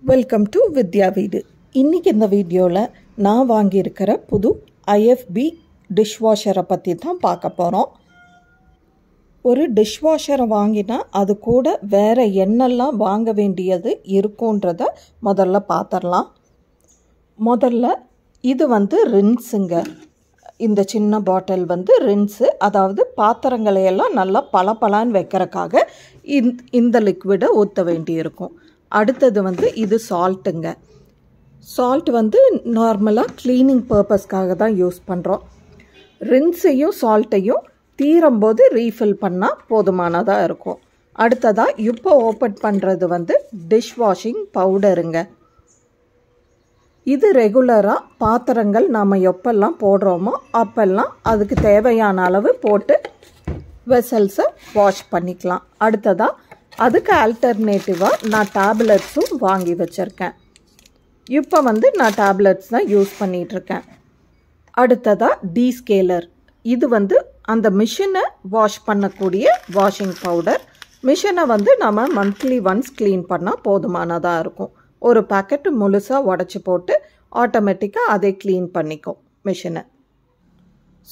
Welcome to வித்யா வீடு. இன்றைக்கி இந்த வீடியோவில் நான் வாங்கியிருக்கிற புது ஐஎஃப்பி டிஷ்வாஷரை பற்றி தான் பார்க்க போகிறோம். ஒரு டிஷ்வாஷரை வாங்கினா அது கூட வேறு என்னெல்லாம் வாங்க வேண்டியது இருக்குன்றத முதல்ல பார்த்துடலாம். முதல்ல இது ரின்ஸுங்க. இந்த சின்ன பாட்டில் ரின்ஸு, அதாவது பாத்திரங்களையெல்லாம் நல்லா பளபளன்னு வைக்கிறதுக்காக இந்த லிக்விடை ஊற்ற வேண்டியிருக்கும். அடுத்தது இது சால்ட்டுங்க. சால்ட் நார்மலாக க்ளீனிங் பர்பஸ்க்காக தான் யூஸ் பண்ணுறோம். ரின்ஸையும் சால்ட்டையும் தீரும்போது ரீஃபில் பண்ணால் போதுமானதாக இருக்கும். அடுத்ததாக இப்போ ஓப்பன் பண்ணுறது டிஷ் வாஷிங் பவுடருங்க. இது ரெகுலராக பாத்திரங்கள் நாம் எப்பெல்லாம் போடுறோமோ அப்பெல்லாம் அதுக்கு தேவையான அளவு போட்டு வெசல்ஸை வாஷ் பண்ணிக்கலாம். அடுத்ததாக அதுக்கு ஆல்டர்னேட்டிவாக நான் டேப்லெட்ஸும் வாங்கி வச்சுருக்கேன். இப்போ நான் டேப்லெட்ஸ் தான் யூஸ் பண்ணிகிட்ருக்கேன். அடுத்ததாக டீஸ்கேலர். இது அந்த மிஷினை வாஷ் பண்ணக்கூடிய வாஷிங் பவுடர். மிஷினை நம்ம மந்த்லி ஒன்ஸ் க்ளீன் பண்ணால் போதுமானதாக இருக்கும். ஒரு பேக்கெட்டு முழுசாக உடச்சி போட்டு ஆட்டோமேட்டிக்காக அதை க்ளீன் பண்ணிக்கும் மிஷினை.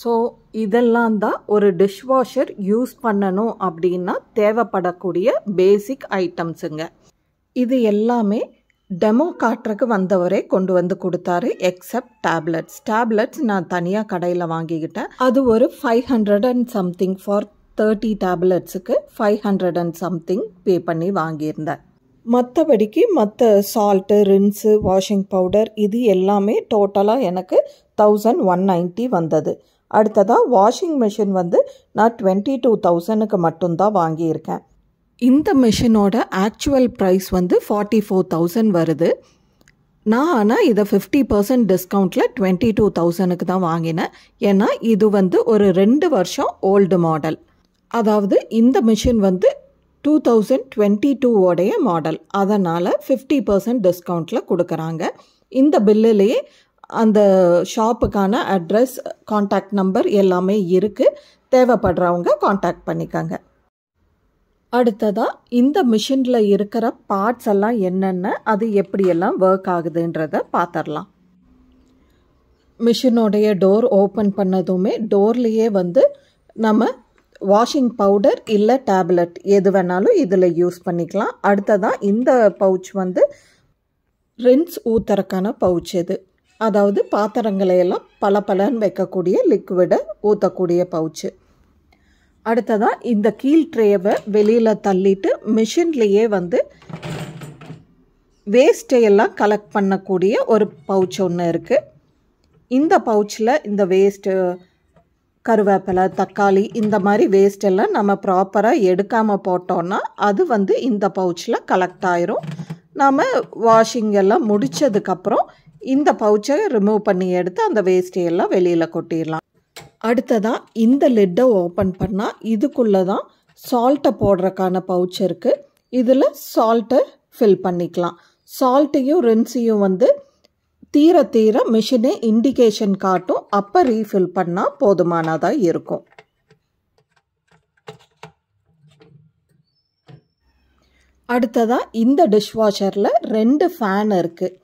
ஸோ இதெல்லாம் தான் ஒரு டிஷ்வாஷர் யூஸ் பண்ணணும் அப்படின்னா தேவைப்படக்கூடிய பேசிக் ஐட்டம்ஸுங்க. இது எல்லாமே டெமோ காட்டுறதுக்கு வந்தவரே கொண்டு கொடுத்தாரு, எக்ஸப்ட் டேப்லெட்ஸ் நான் தனியாக கடையில் வாங்கிக்கிட்டேன். அது ஒரு 500 and something for 30 டேப்லெட்ஸுக்கு 500 and something பே பண்ணி வாங்கியிருந்தேன். மற்றபடிக்கு மற்ற சால்ட்டு, ரின்ஸு, வாஷிங் பவுடர் இது எல்லாமே டோட்டலாக எனக்கு 1190 வந்தது. அடுத்ததாக வாஷிங் மிஷின் நான் 22,000க்கு மட்டும்தான் வாங்கியிருக்கேன். இந்த மிஷினோட ஆக்சுவல் ப்ரைஸ் 44,000 வருது. நான் ஆனால் இதை 50% டிஸ்கவுண்ட்டில் 22,000க்கு தான் வாங்கினேன். ஏன்னா இது ஒரு 2 வருஷம் ஓல்டு மாடல். அதாவது இந்த மிஷின் 2022 உடைய மாடல். அதனால் 50% டிஸ்கவுண்ட்டில் கொடுக்குறாங்க. இந்த பில்லுலேயே அந்த ஷாப்புக்கான அட்ரஸ், காண்டாக்ட் நம்பர் எல்லாமே இருக்குது. தேவைப்படுறவங்க காண்டாக்ட் பண்ணிக்கோங்க. அடுத்ததாக இந்த மிஷினில் இருக்கிற பார்ட்ஸ் எல்லாம் என்னென்ன, அது எப்படியெல்லாம் ஒர்க் ஆகுதுன்றதை பார்த்துடலாம். மிஷினோடைய டோர் ஓப்பன் பண்ணதுமே டோர்லேயே நம்ம வாஷிங் பவுடர் இல்லை டேப்லெட் எது வேணாலும் இதில் யூஸ் பண்ணிக்கலாம். அடுத்ததாக இந்த பவுச் ரின்ஸ் ஊற்றுறக்கான பவுச். இது அதாவது பாத்திரங்களையெல்லாம் பளபளன்னு வைக்கக்கூடிய லிக்விடை ஊற்றக்கூடிய பவுச்சு. அடுத்ததாக இந்த கீழ் ட்ரேவை வெளியில் தள்ளிட்டு மிஷின்லேயே வேஸ்ட்டையெல்லாம் கலெக்ட் பண்ணக்கூடிய ஒரு பவுச் ஒன்று இருக்குது. இந்த பவுச்சில் இந்த வேஸ்ட்டு, கருவேப்பிலை, தக்காளி இந்த மாதிரி வேஸ்ட் எல்லாம் நம்ம ப்ராப்பராக எடுக்காமல் போட்டோன்னா அது இந்த பவுச்சில் கலெக்ட் ஆயிரும். நாம் வாஷிங் எல்லாம் முடித்ததுக்கப்புறம் இந்த பவுச்சை ரிமூவ் பண்ணி எடுத்து அந்த வேஸ்ட்டையெல்லாம் வெளியில் கொட்டிடலாம். அடுத்ததாக இந்த லிட்டை ஓப்பன் பண்ணால் இதுக்குள்ளே தான் சால்ட்டை போடுறக்கான பவுச் இருக்குது. இதில் சால்ட்டை ஃபில் பண்ணிக்கலாம். சால்ட்டையும் ரின்ஸையும் தீர தீர மிஷினே இண்டிகேஷன் காட்டும். அப்போ ரீஃபில் பண்ணால் போதுமானதாக இருக்கும். அடுத்ததாக இந்த டிஷ்வாஷரில் 2 ஃபேன் இருக்குது.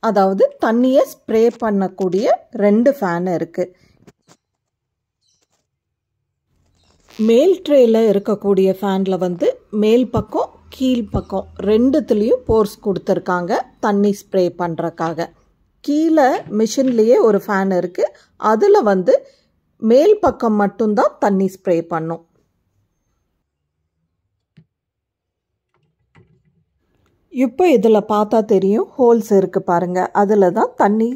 அதாவது தண்ணியை ஸ்ப்ரே பண்ணக்கூடிய 2 ஃபேன் இருக்குது. மேல் ட்ரேயில் இருக்கக்கூடிய ஃபேனில் மேல் பக்கம் கீழ் பக்கம் ரெண்டுத்துலேயும் போர்ஸ் கொடுத்துருக்காங்க தண்ணி ஸ்ப்ரே பண்ணுறக்காக. கீழே மிஷின்லேயே ஒரு ஃபேன் இருக்குது. அதில் மேல் பக்கம் மட்டும்தான் தண்ணி ஸ்ப்ரே பண்ணும். இப்போ இதில் பார்த்தா தெரியும், ஹோல்ஸ் இருக்குது பாருங்கள். அதில் தான் தண்ணி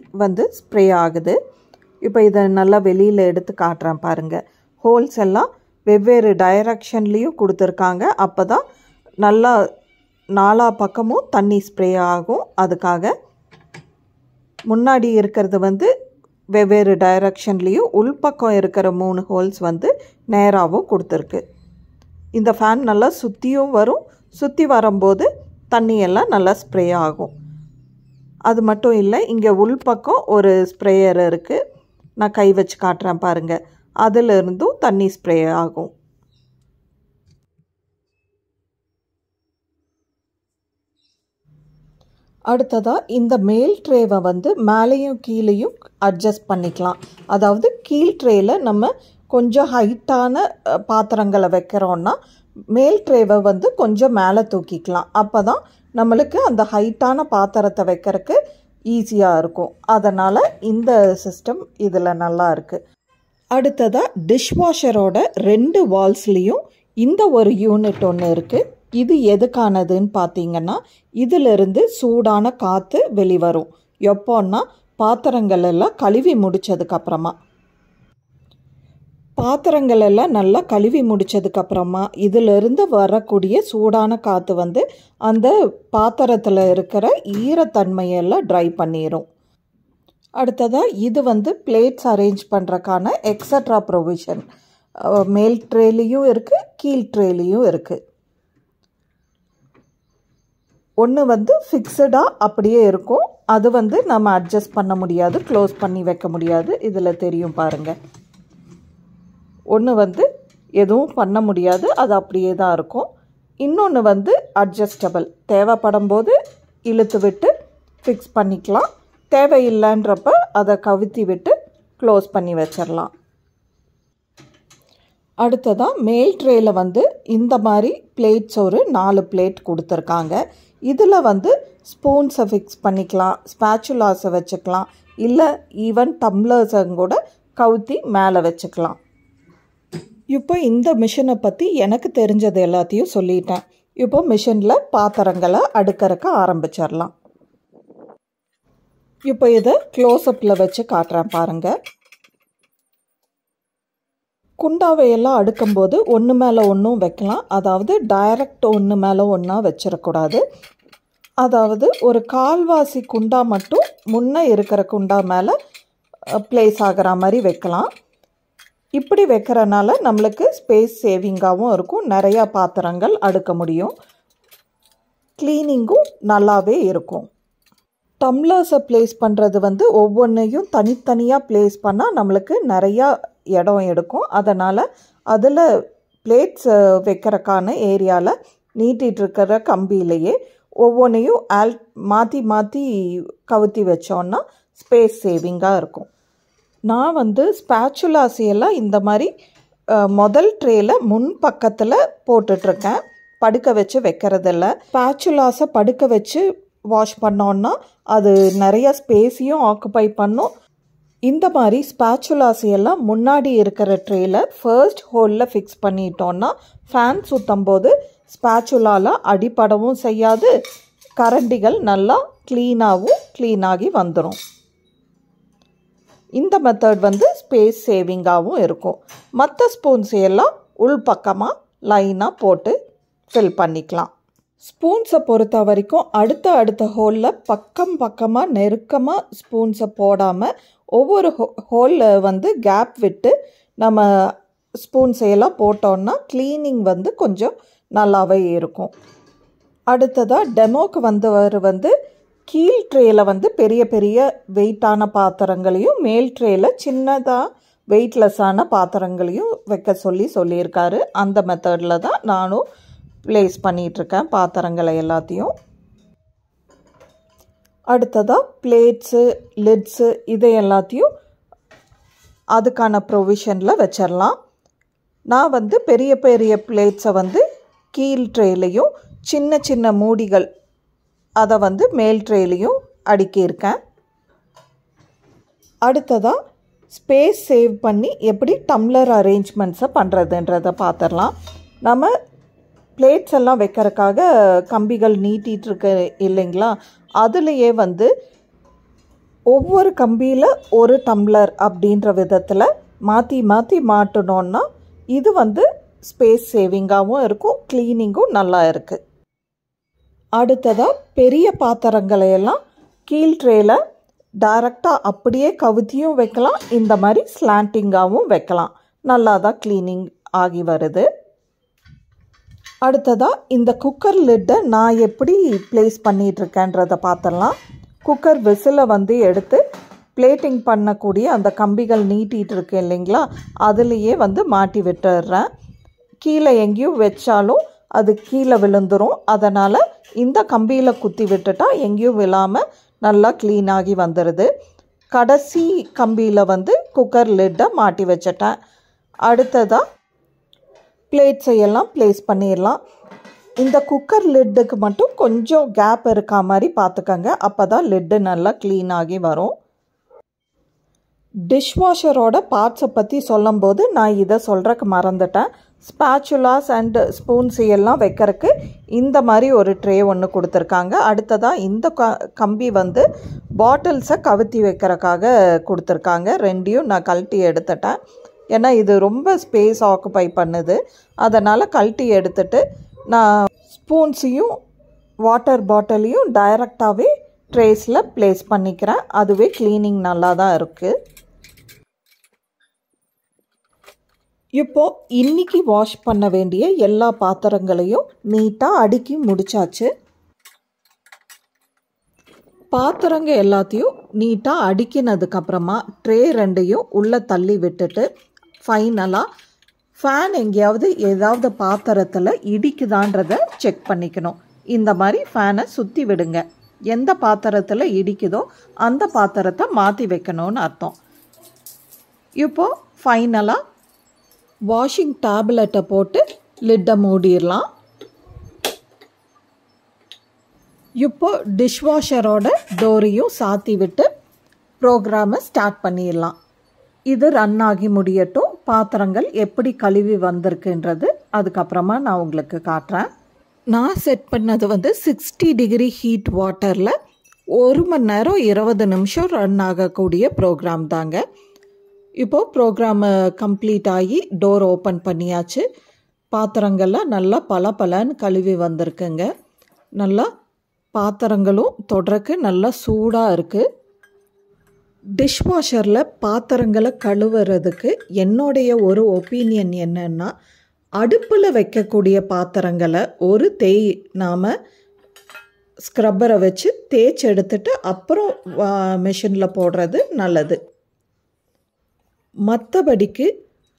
ஸ்ப்ரே ஆகுது. இப்போ இதை நல்லா வெளியில் எடுத்து காட்டுறேன் பாருங்கள். ஹோல்ஸ் எல்லாம் வெவ்வேறு டைரக்ஷன்லேயும் கொடுத்துருக்காங்க. அப்போ தான் நல்லா 4 பக்கமும் தண்ணி ஸ்ப்ரே ஆகும். அதுக்காக முன்னாடி இருக்கிறது வெவ்வேறு டைரக்ஷன்லேயும், உள்பக்கம் இருக்கிற 3 ஹோல்ஸ் நேராகவும் கொடுத்துருக்கு. இந்த ஃபேன் நல்லா சுற்றியும் வரும். சுற்றி வரும்போது தண்ணியெல்லாம் நல்லா ஸ்ப்ரே ஆகும். அது மட்டும் இல்லை, இங்கே உள்பக்கம் ஒரு ஸ்ப்ரேயர் இருக்குது. நான் கை வச்சு காட்டுறேன் பாருங்கள். அதிலிருந்தும் தண்ணி ஸ்ப்ரே ஆகும். அடுத்ததாக இந்த மேல் ட்ரேவை வந்து மேலேயும் கீழேயும் அட்ஜஸ்ட் பண்ணிக்கலாம். அதாவது கீழ் ட்ரேயில் நம்ம கொஞ்சம் ஹைட்டான பாத்திரங்களை வைக்கிறோன்னா மேல் ட்ரேவை வந்து கொஞ்சம் மேலே தூக்கிக்கலாம். அப்போ தான் நம்மளுக்கு அந்த ஹைட்டான பாத்திரத்தை வைக்கிறதுக்கு ஈஸியாக இருக்கும். அதனால் இந்த சிஸ்டம் இதில் நல்லா இருக்குது. அடுத்ததாக டிஷ்வாஷரோட 2 வால்ஸ்லேயும் இந்த ஒரு யூனிட் ஒன்று இருக்குது. இது எதுக்கானதுன்னு பார்த்தீங்கன்னா, இதிலிருந்து சூடான காற்று வெளிவரும். எப்போன்னா பாத்திரங்கள் எல்லாம் கழுவி முடித்ததுக்கப்புறமா நல்லா கழுவி முடித்ததுக்கப்புறமா இதிலிருந்து வரக்கூடிய சூடான காற்று வந்து அந்த பாத்திரத்தில் இருக்கிற ஈரத்தன்மையெல்லாம் ட்ரை பண்ணிடும். அடுத்ததாக இது வந்து பிளேட்ஸ் அரேஞ்ச் பண்ணுறக்கான எக்ஸட்ரா ப்ரொவிஷன் மேல் ட்ரேலையும் இருக்குது, கீழ் ட்ரேலையும் இருக்குது. ஒன்று வந்து ஃபிக்ஸடாக அப்படியே இருக்கும், அது வந்து நம்ம அட்ஜஸ்ட் பண்ண முடியாது, க்ளோஸ் பண்ணி வைக்க முடியாது. இதில் தெரியும் பாருங்கள். ஒன்று வந்து எதுவும் பண்ண முடியாது, அது அப்படியே தான் இருக்கும். இன்னொன்று வந்து அட்ஜஸ்டபிள், தேவைப்படும் போது இழுத்து விட்டு ஃபிக்ஸ் பண்ணிக்கலாம், தேவையில்லைன்றப்ப அதை கவுத்தி விட்டு க்ளோஸ் பண்ணி வச்சிடலாம். அடுத்ததாக மேல் ட்ரேயில் வந்து இந்த மாதிரி பிளேட்ஸ் ஒரு 4 பிளேட் கொடுத்துருக்காங்க. இதில் வந்து ஸ்பூன்ஸை ஃபிக்ஸ் பண்ணிக்கலாம், ஸ்பேச்சுலாஸை வச்சுக்கலாம், இல்லை ஈவன் டம்ளர்ஸும் கூட கவுத்தி மேலே வச்சுக்கலாம். இப்போ இந்த மிஷினை பற்றி எனக்கு தெரிஞ்சது எல்லாத்தையும் சொல்லிட்டேன். இப்போ மிஷினில் பாத்திரங்களை அடுக்கறக்க ஆரம்பிச்சிடலாம். இப்போ இதை க்ளோஸ்அப்பில் வச்சு காட்டுறேன் பாருங்கள். குண்டாவையெல்லாம் அடுக்கும்போது ஒன்று மேலே ஒன்றும் வைக்கலாம். அதாவது டைரக்ட் ஒன்று மேலே ஒன்றா வச்சிடக்கூடாது. அதாவது ஒரு கால்வாசி குண்டா மட்டும் முன்னே இருக்கிற குண்டா மேலே ப்ளேஸ் ஆகிற மாதிரி வைக்கலாம். இப்படி வைக்கிறனால நம்மளுக்கு ஸ்பேஸ் சேவிங்காகவும் இருக்கும், நிறையா பாத்திரங்கள் அடுக்க முடியும், க்ளீனிங்கும் நல்லாவே இருக்கும். டம்ளர்ஸை ப்ளேஸ் பண்ணுறது வந்து ஒவ்வொன்றையும் தனித்தனியாக ப்ளேஸ் பண்ணால் நம்மளுக்கு நிறையா இடம் எடுக்கும். அதனால் அதில் பிளேட்ஸ் வைக்கிறக்கான ஏரியாவில் நீட்டிகிட்ருக்கிற கம்பியிலேயே ஒவ்வொன்றையும் மாற்றி மாற்றி கவுத்தி வச்சோன்னா ஸ்பேஸ் சேவிங்காக இருக்கும். நான் வந்து ஸ்பேச்சுலாசியெல்லாம் இந்த மாதிரி முதல் ட்ரேயில் முன் பக்கத்தில் போட்டுட்ருக்கேன், படுக்க வச்சு வைக்கிறதில்ல. ஸ்பேச்சுலாஸை படுக்க வச்சு வாஷ் பண்ணோன்னா அது நிறையா ஸ்பேஸையும் ஆக்குப்பை பண்ணும். இந்த மாதிரி ஸ்பேச்சுலாசியெல்லாம் முன்னாடி இருக்கிற ட்ரேயில் ஃபர்ஸ்ட் ஹோலில் ஃபிக்ஸ் பண்ணிட்டோன்னா ஃபேன் சுற்றும் போது ஸ்பேச்சுலாவில் அடிப்படவும் செய்யாது, கரண்டிகள் நல்லா க்ளீனாகி வந்துடும். இந்த மெத்தட் வந்து ஸ்பேஸ் சேவிங்காகவும் இருக்கும். மற்ற ஸ்பூன்ஸ் எல்லாம் உள்பக்கமாக லைனாக போட்டு ஃபில் பண்ணிக்கலாம். ஸ்பூன்ஸை பொறுத்த வரைக்கும் அடுத்த ஹோலில் பக்கமாக நெருக்கமாக ஸ்பூன்ஸை போடாமல் ஒவ்வொரு ஹோலில் வந்து கேப் விட்டு நம்ம ஸ்பூன்ஸையெல்லாம் போட்டோன்னா க்ளீனிங் வந்து கொஞ்சம் நல்லாவே இருக்கும். அடுத்ததாக டெமோக்கு வந்து கீழ் ட்ரேயில் வந்து பெரிய பெரிய வெயிட்டான பாத்திரங்களையும் மேல் ட்ரேயில் சின்னதாக வெயிட்லெஸ்ஸான பாத்திரங்களையும் வைக்க சொல்லியிருக்காரு. அந்த மெத்தடில் தான் நானும் ப்ளேஸ் பண்ணிகிட்ருக்கேன் பாத்திரங்களை எல்லாத்தையும். அடுத்ததாக பிளேட்ஸு, லிட்ஸு இதை எல்லாத்தையும் அதுக்கான ப்ரொவிஷனில் வச்சிடலாம். நான் வந்து பெரிய பெரிய பிளேட்ஸை வந்து கீழ் ட்ரேலையும் சின்ன சின்ன மூடிகள் அதை வந்து மேல் ட்ரேலையும் அடுக்கியிருக்கேன். அடுத்ததாக ஸ்பேஸ் சேவ் பண்ணி எப்படி டம்ளர் அரேஞ்ச்மெண்ட்ஸை பண்ணுறதுன்றதை பார்த்துடலாம். நம்ம பிளேட்ஸ் எல்லாம் வைக்கிறதுக்காக கம்பிகள் நீட்டிகிட்ருக்கு இல்லைங்களா, அதுலேயே வந்து ஒவ்வொரு கம்பியில் ஒரு டம்ளர் அப்படின்ற விதத்தில் மாற்றி மாட்டணுன்னா இது வந்து ஸ்பேஸ் சேவிங்காகவும் இருக்கும், க்ளீனிங்கும் நல்லா இருக்குது. அடுத்ததாக பெரிய பாத்திரங்களையெல்லாம் கீழ் ட்ரேயில் டைரெக்டாக அப்படியே கவுத்தியும் வைக்கலாம், இந்த மாதிரி ஸ்லாண்டிங்காகவும் வைக்கலாம், நல்லா தான் க்ளீனிங் ஆகி வருது. அடுத்ததாக இந்த குக்கர் லிட்டை நான் எப்படி ப்ளேஸ் பண்ணிகிட்ருக்கேன்றதை பார்த்துடலாம். குக்கர் விசிலை வந்து எடுத்து பிளேட்டிங் பண்ணக்கூடிய அந்த கம்பிகள் நீட்டிகிட்டு இருக்கு இல்லைங்களா, அதுலேயே வந்து மாட்டி விட்டுடுறேன். கீழே எங்கேயும் வச்சாலும் அது கீழே விழுந்துரும். அதனால் இந்த கம்பியில் குத்தி விட்டுட்டா எங்கேயும் விழாமல் நல்லா க்ளீனாகி வந்துடுது. கடைசி கம்பியில் வந்து குக்கர் லிட்டை மாட்டி வச்சிட்டேன். அடுத்ததாக பிளேட்ஸை எல்லாம் ப்ளேஸ் பண்ணிடலாம். இந்த குக்கர் லிட்டுக்கு மட்டும் கொஞ்சம் கேப் இருக்கா மாதிரி பார்த்துக்கங்க. அப்போ தான் லிட்டு நல்லா க்ளீனாகி வரும். டிஷ்வாஷரோட பார்ட்ஸை பற்றி சொல்லும்போது நான் இதை சொல்கிறக்கு மறந்துட்டேன். ஸ்பேச்சுலாஸ் அண்ட் ஸ்பூன்ஸ் எல்லாம் வைக்கிறதுக்கு இந்த மாதிரி ஒரு ட்ரே ஒன்று கொடுத்துருக்காங்க. அடுத்ததாக இந்த கம்பி வந்து பாட்டில்ஸை கவுத்தி வைக்கிறதுக்காக கொடுத்துருக்காங்க. ரெண்டையும் நான் கழட்டி எடுத்துட்டேன். ஏன்னா இது ரொம்ப ஸ்பேஸ் ஆக்குபை பண்ணுது. அதனால் கழட்டி எடுத்துட்டு நான் ஸ்பூன்ஸையும் வாட்டர் பாட்டிலையும் டைரெக்டாகவே ட்ரேஸில் ப்ளேஸ் பண்ணிக்கிறேன். அதுவே க்ளீனிங் நல்லா தான் இருக்குது. இப்போது இன்றைக்கி வாஷ் பண்ண வேண்டிய எல்லா பாத்திரங்களையும் நீட்டாக அடுக்கி முடித்தாச்சு. பாத்திரங்க எல்லாத்தையும் நீட்டாக அடுக்கினதுக்கப்புறமா ட்ரே ரெண்டையும் உள்ளே தள்ளி விட்டுட்டு ஃபைனலாக ஃபேன் எங்கேயாவது ஏதாவது பாத்திரத்தில் இடிக்குதான்றதை செக் பண்ணிக்கணும். இந்த மாதிரி ஃபேனை சுற்றி விடுங்க. எந்த பாத்திரத்தில் இடிக்குதோ அந்த பாத்திரத்தை மாற்றி வைக்கணும்னு அர்த்தம். இப்போது ஃபைனலாக வாஷிங் டேப்லெட்டை போட்டு லிட்டை மூடிடலாம். இப்போ டிஷ்வாஷரோட டோரையும் சாத்தி விட்டு ப்ரோக்ராமை ஸ்டார்ட் பண்ணிடலாம். இது ரன் ஆகி முடியட்டும். பாத்திரங்கள் எப்படி கழுவி வந்திருக்குன்றது அதுக்கப்புறமா நான் உங்களுக்கு காட்டுறேன். நான் செட் பண்ணது வந்து 60 டிகிரி ஹீட் வாட்டரில் 1 மணி நேரம் 20 நிமிஷம் ரன் ஆகக்கூடிய ப்ரோக்ராம் தாங்க. இப்போது ப்ரோக்ராமு கம்ப்ளீட் ஆகி டோர் ஓப்பன் பண்ணியாச்சு. பாத்திரங்கள்லாம் நல்லா பலன்னு கழுவி வந்திருக்குங்க. நல்லா பாத்திரங்களும் தொடருக்கு நல்லா சூடாக இருக்குது. டிஷ்வாஷரில் பாத்திரங்களை கழுவுறதுக்கு என்னுடைய ஒரு ஒப்பீனியன் என்னென்னா, அடுப்பில் வைக்கக்கூடிய பாத்திரங்களை நாம் ஸ்க்ரப்பரை வச்சு தேய்ச்சி எடுத்துட்டு அப்புறம் மிஷினில் போடுறது நல்லது. மற்றபடிக்கு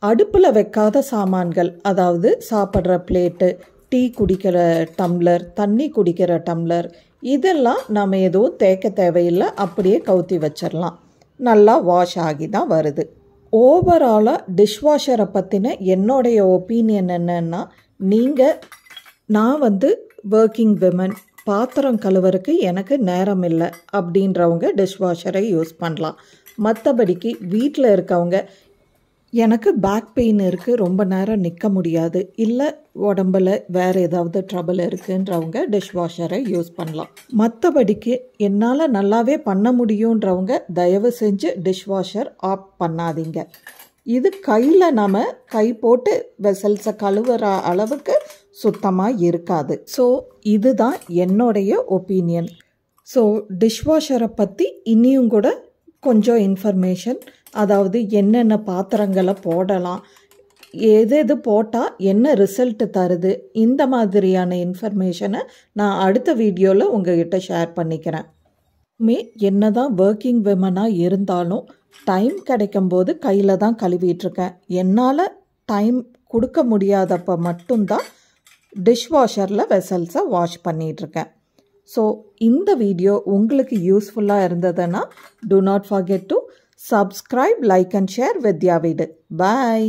அடுப்பில் வைக்காத சாமான்கள், அதாவது சாப்பிட்ற பிளேட்டு, டீ குடிக்கிற டம்ளர், தண்ணி குடிக்கிற டம்ளர், இதெல்லாம் நம்ம எதுவும் தேய்க்க தேவையில்லை. அப்படியே கவுத்தி வச்சிடலாம். நல்லா வாஷ் ஆகி தான் வருது. ஓவராலாக டிஷ்வாஷரை பற்றின என்னுடைய ஒப்பீனியன் என்னென்னா, நான் வந்து ஒர்க்கிங் விமன், பாத்திரம் கழுவுறதுக்கு எனக்கு நேரம் இல்லை அப்படின்றவங்க டிஷ்வாஷரை யூஸ் பண்ணலாம். மற்றபடிக்கு வீட்டில் இருக்கவங்க எனக்கு பேக் பெயின் இருக்குது, ரொம்ப நேரம் நிற்க முடியாது, இல்லை உடம்பில் வேறு ஏதாவது ட்ரபிள் இருக்குன்றவங்க டிஷ்வாஷரை யூஸ் பண்ணலாம். மற்றபடிக்கு என்னால் நல்லாவே பண்ண முடியுன்றவங்க தயவு செஞ்சு டிஷ்வாஷர் ஆஃப் பண்ணாதீங்க. இது கையில் நம்ம கை போட்டு வெசல்ஸை கழுவுற அளவுக்கு சுத்தமாக இருக்காது. ஸோ இதுதான் என்னுடைய ஒப்பீனியன். ஸோ டிஷ்வாஷரை பற்றி இனியும் கூட கொஞ்சம் இன்ஃபர்மேஷன், அதாவது என்னென்ன பாத்திரங்களை போடலாம், எது போட்டால் என்ன ரிசல்ட்டு தருது, இந்த மாதிரியான இன்ஃபர்மேஷனை நான் அடுத்த வீடியோவில் உங்ககிட்ட ஷேர் பண்ணிக்கிறேன். என்ன தான் ஒர்க்கிங் விமனாக இருந்தாலும் டைம் கிடைக்கும்போது கையில் தான் கழுவிட்டுருக்கேன். என்னால் டைம் கொடுக்க முடியாதப்போ மட்டும்தான் டிஷ்வாஷரில் வெசல்ஸை வாஷ் பண்ணிகிட்ருக்கேன். ஸோ இந்த வீடியோ உங்களுக்கு யூஸ்ஃபுல்லாக இருந்ததுன்னா do not forget to subscribe, like and share Vidya Vidu. Bye.